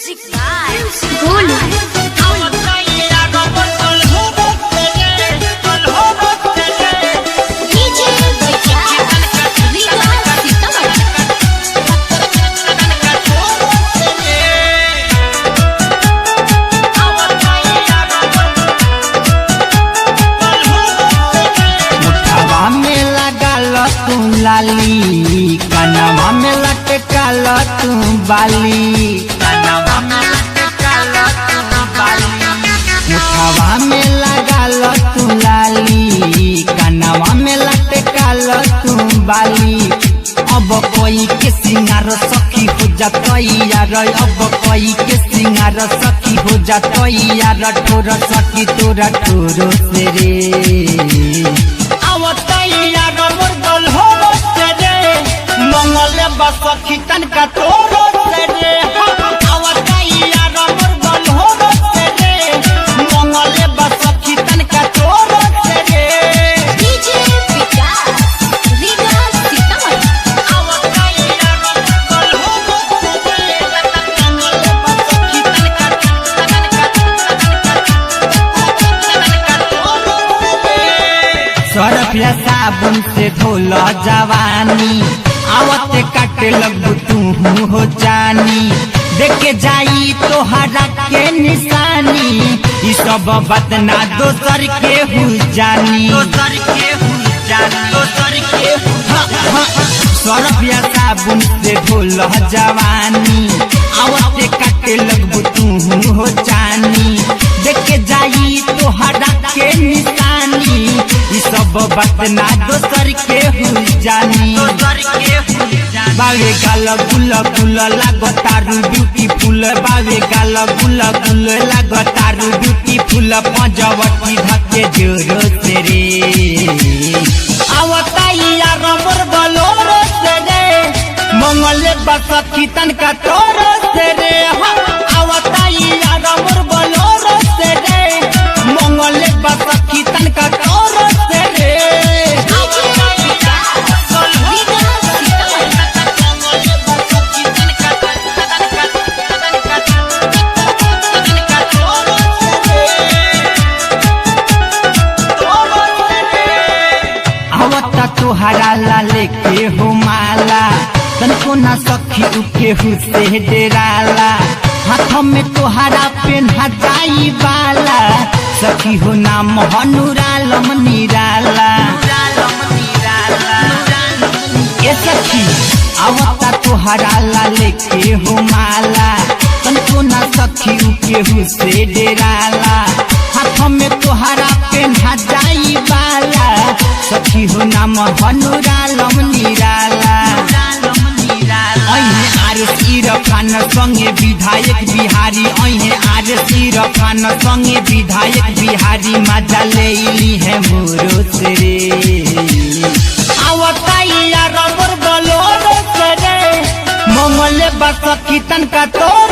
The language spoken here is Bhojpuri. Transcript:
Music by Golu. DJ Vikas, Vikas Sitamarhi. मुठवा में लगाल तू लाली, कनवा में लटकाल तू बाली, कनवा में लटकाल तू बाली। मुठवा में लगाल तू लाली, कनवा में लटकाल तू बाली। अब कोई के सिंगार सखी हो जातैयार, अब कोई के सिंगार सखी हो जातैयार। ठोर सखी तोरा ठोरो से रे आवतैयार मोर गल हो से रे, मंगल बस सखी तनका तोरो से रे। आवतैयार मोर गल हो से रे, मंगल बस सखी तनका तोरो से रे। DJ Vikas, Vikas Sitamarhi. सरफिया साबुन से धोल जवानी, आवते काटे लगू तू हो जानी। देखे जाई तो हरा के निशानी, ई सब बात ना दोसर के हो जानी, दोसर के हो जानी, दोसर के सरफिया साबुन से धोल जवानी, आवते काटे लगू तू हो जानी। देखे जाई तो हरा के निशानी, ई सब बात ना दोसर के हो जानी, दोसर के हो जानी। बावे गाल गुल गुल लागतारू ब्यूटीफुल, बावे गाल गुल गुल लागतारू ब्यूटीफुल। पंजवटी धके जोरो से रे आवतैया मोर गलोरो से रे, मंगल बस खितन का तोरो से रे। आवतैया मोर गलोरो से रे, मंगल बस खितन का तोरो से रे। DJ Vikas, Vikas Sitamarhi. आवता तुहरा लाले के हो माला, तनको ना सखी उके हुसे डेराला। हाथ में तुहरा पेन्हा जाई बाला, सखी हो नाम हनुरालम निराला। ए सखी आवता तुहरा लाले के हो माला, तनको ना सखी उके हुसे डेराला। हाथ में तुहरा पेन्हा जाई बाला, सखी हो नाम हनुरालम निराला। अहे आर इरफान संगे विधायक बिहारी, अहे आर इरफान संगे विधायक बिहारी। मजा लेली है मोरो से रे आवतैया मोर गलोरो से रे, मंगल बस खितन का तोर